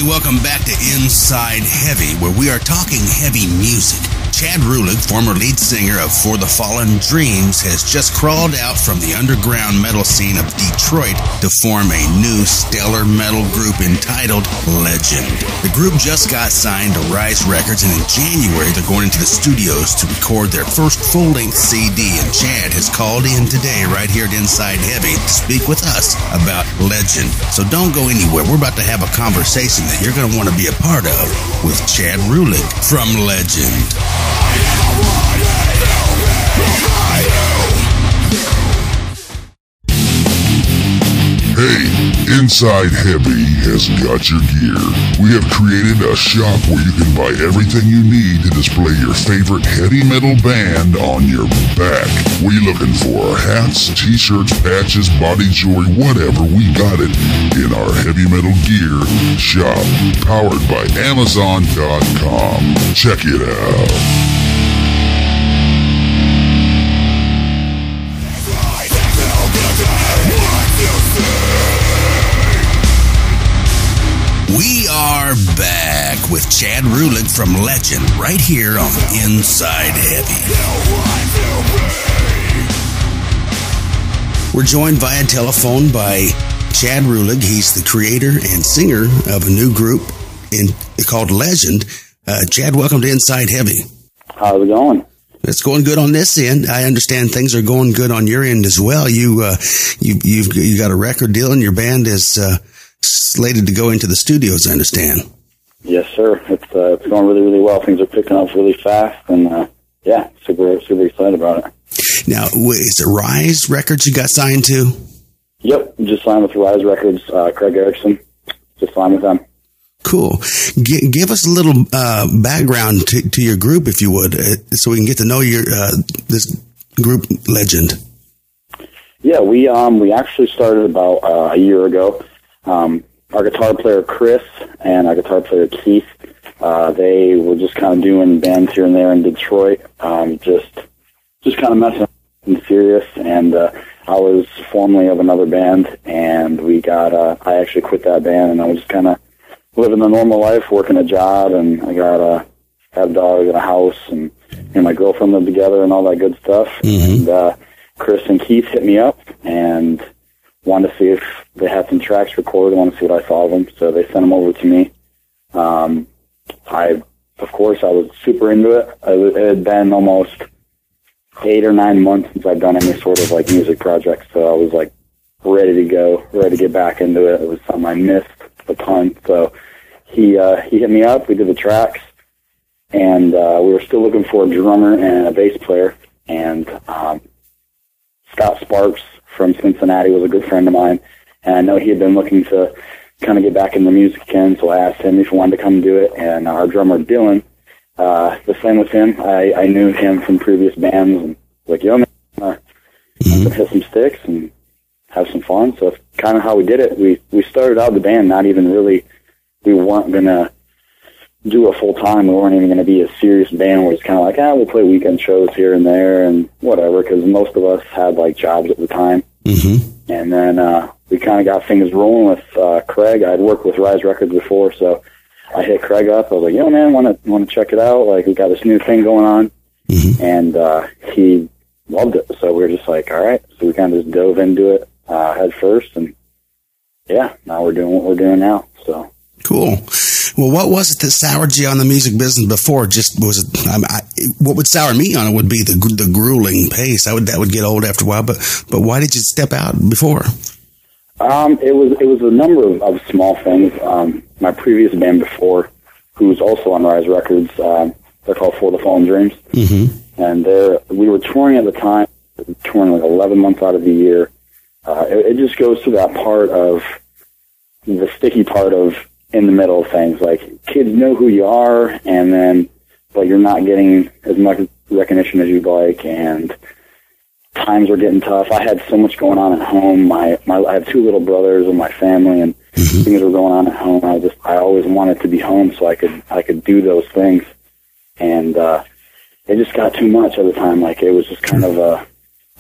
welcome back to Inside Heavy, where we are talking heavy music. Chad Ruhlig, former lead singer of For the Fallen Dreams, has just crawled out from the underground metal scene of Detroit to form a new stellar metal group entitled Legend. The group just got signed to Rise Records, and in January they're going into the studios to record their first full-length CD, and Chad has called in today right here at Inside Heavy to speak with us about Legend. So don't go anywhere. We're about to have a conversation that you're going to want to be a part of with Chad Ruhlig from Legend. Hey, Inside Heavy has got your gear. We have created a shop where you can buy everything you need to display your favorite heavy metal band on your back. What are you looking for? Hats, t-shirts, patches, body jewelry, whatever, we got it in our heavy metal gear shop, powered by Amazon.com. Check it out. We are back with Chad Ruhlig from Legend right here on Inside Heavy. We're joined via telephone by Chad Ruhlig. He's the creator and singer of a new group called Legend. Chad, welcome to Inside Heavy. How's it going? It's going good on this end. I understand things are going good on your end as well. You got a record deal, and your band is slated to go into the studios, I understand. Yes, sir. It's going really, really well. Things are picking up really fast, and yeah, super excited about it. Now, is it Rise Records you got signed to? Yep, just signed with Rise Records. Craig Erickson, just signed with them. Cool. Give us a little background to your group, if you would, so we can get to know your this group Legend. Yeah, we actually started about a year ago. Our guitar player Chris and our guitar player Keith, they were just kind of doing bands here and there in Detroit, just kind of messing up and serious. And I was formerly of another band, and I actually quit that band, and I was just kind of living a normal life, working a job, and I had a dog and a house, and my girlfriend lived together and all that good stuff. Mm-hmm. And Chris and Keith hit me up and wanted to see if they had some tracks recorded. I wanted to see what I thought of them, so they sent them over to me. Of course, I was super into it. It had been almost 8 or 9 months since I'd done any sort of like music project, so I was like ready to go, ready to get back into it. It was something I missed a ton, so he hit me up. We did the tracks, and we were still looking for a drummer and a bass player, and Scott Sparks from Cincinnati was a good friend of mine, and I know he had been looking to kind of get back into music again, so I asked him if he wanted to come do it. And our drummer Dylan, the same with him. I knew him from previous bands, and like, yo, man, hit some sticks and have some fun. So that's kind of how we did it. We started out the band not even really, we weren't gonna do it full time. We weren't even gonna be a serious band where it's kind of like, we'll play weekend shows here and there and whatever, because most of us had like jobs at the time. Mm-hmm. And then we kind of got things rolling with Craig. I'd worked with Rise Records before, so I hit Craig up. I was like, yo, man, want to check it out? Like, we got this new thing going on. Mm-hmm. And he loved it. So we were just like, all right. So we kind of just dove into it head first. And yeah, now we're doing what we're doing now. So cool. Well, what was it that soured you on the music business before? What would sour me on it would be the grueling pace. That would get old after a while. But why did you step out before? It was a number of small things. My previous band before, who was also on Rise Records, they're called For the Fallen Dreams, mm-hmm. and we were touring at the time, touring like 11 months out of the year. It just goes to that part of the sticky part of in the middle of things. Like, kids know who you are, but you're not getting as much recognition as you'd like, and times were getting tough. I had so much going on at home. I have 2 little brothers and my family, and mm-hmm. things were going on at home. I always wanted to be home so I could do those things, and it just got too much at the time. Like, it was just kind of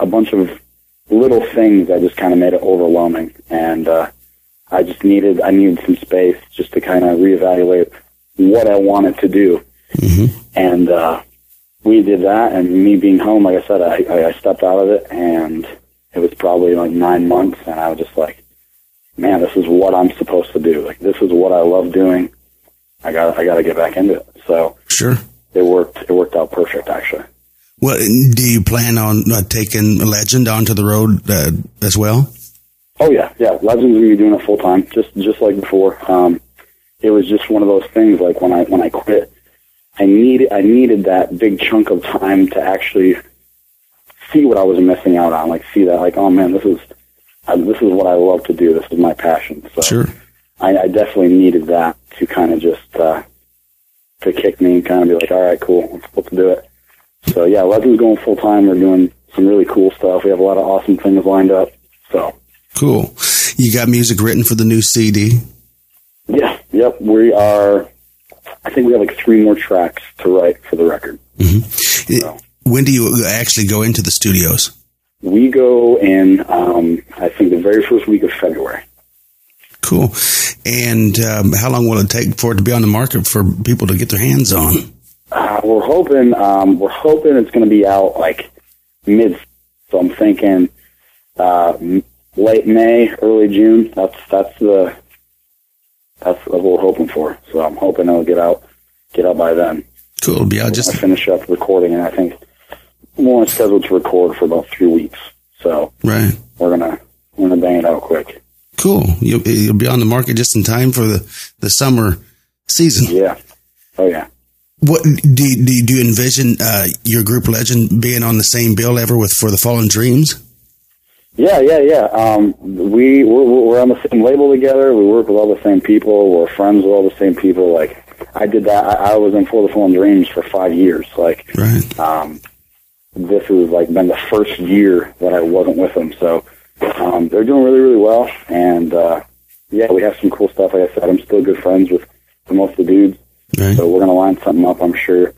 a bunch of little things that just kind of made it overwhelming, and I needed some space just to kind of reevaluate what I wanted to do. Mm-hmm. And we did that, and me being home, like I said, I stepped out of it, and it was probably like 9 months, and I was just like, man, this is what I'm supposed to do. Like, this is what I love doing. I got to get back into it. So sure, it worked out perfect, actually. Well, do you plan on taking Legend onto the road as well? Oh yeah. Legend's gonna be doing it full time, just like before. It was just one of those things. Like when I quit, I needed that big chunk of time to actually see what I was missing out on. Like, see that, like, oh man, this is what I love to do. This is my passion. So sure. I definitely needed that to kind of just to kick me and kind of be like, all right, cool, let's do it. So yeah, Legend's going full time. We're doing some really cool stuff. We have a lot of awesome things lined up. So cool. You got music written for the new CD? Yeah. Yep. We are. I think we have like 3 more tracks to write for the record. Mm-hmm. So, when do you actually go into the studios? We go in, I think, the very first week of February. Cool. And how long will it take for it to be on the market for people to get their hands on? We're hoping it's going to be out like mid. So I'm thinking late May, early June. That's what we're hoping for. So I'm hoping it'll get out by then. Cool. It'll be out I finish up recording, and I think we're scheduled to record for about 3 weeks. So right, we're gonna bang it out quick. Cool. You'll be on the market just in time for the summer season. Yeah. Oh yeah. What do you envision your group Legend being on the same bill ever with For the Fallen Dreams? Yeah. We're on the same label together. We work with all the same people. We're friends with all the same people. Like, I did that. I was in For the Fallen Dreams for 5 years. Like, right. This has like been the first year that I wasn't with them. So they're doing really, really well. And yeah, we have some cool stuff. Like I said, I'm still good friends with most of the dudes. Right. So we're gonna line something up, I'm sure,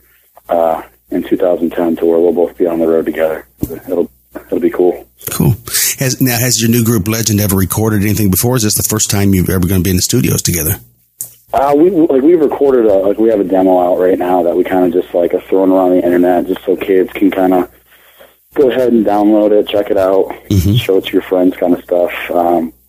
in 2010 to where we'll both be on the road together. It'll be cool. Cool. Has your new group Legend ever recorded anything before? Is this the first time you've ever going to be in the studios together? We've recorded we have a demo out right now that we kind of just like are throwing around the internet just so kids can kind of go ahead and download it, check it out, mm-hmm. show it to your friends, kind of stuff.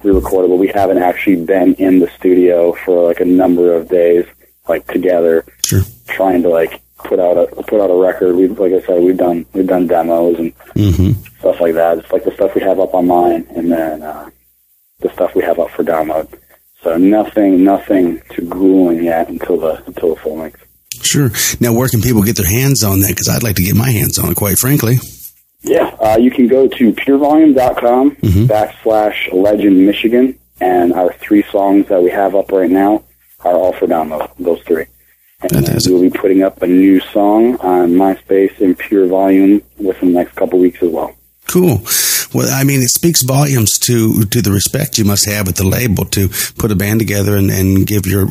We recorded, but we haven't actually been in the studio for like a number of days, like together, sure. Trying to like put out a record. Like I said, we've done demos and mm-hmm. stuff like that. It's like the stuff we have up online, and then the stuff we have up for download. So nothing too grueling yet until the full length. Sure. Now, where can people get their hands on that? Because I'd like to get my hands on it, quite frankly. Yeah, you can go to purevolume.com mm-hmm. /Legend Michigan, and our 3 songs that we have up right now are all for download, those 3. And we'll be putting up a new song on MySpace and Pure Volume within the next couple weeks as well. Cool. Well, I mean, it speaks volumes to the respect you must have with the label to put a band together and give your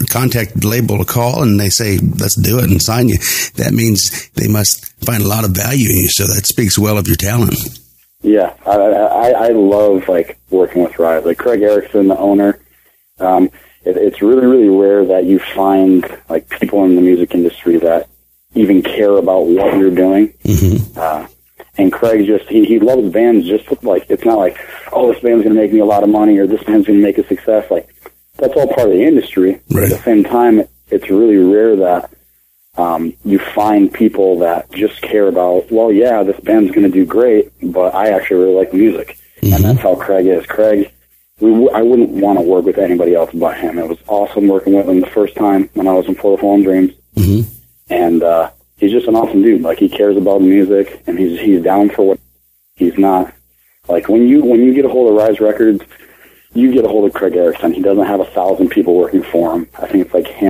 contact label a call, and they say, let's do it and sign you. That means they must find a lot of value in you, so that speaks well of your talent. Yeah, I love, like, working with Ruhlig. Like, Craig Erickson, the owner, it's really, really rare that you find, like, people in the music industry that even care about what you're doing. Mm-hmm. And Craig he loves bands just with, like, it's not like, oh, this band's going to make me a lot of money or this band's going to make a success. Like, that's all part of the industry. Right. At the same time, it's really rare that you find people that just care about, well, yeah, this band's going to do great, but I actually really like music. Mm-hmm. And that's how Craig is. Craig, I wouldn't want to work with anybody else but him. It was awesome working with him the first time when I was in For the Fallen Dreams. Mm-hmm. And he's just an awesome dude. Like, he cares about the music, and he's down for what he's not. Like, when you get a hold of Rise Records, you get a hold of Craig Erickson. He doesn't have 1,000 people working for him. I think it's like him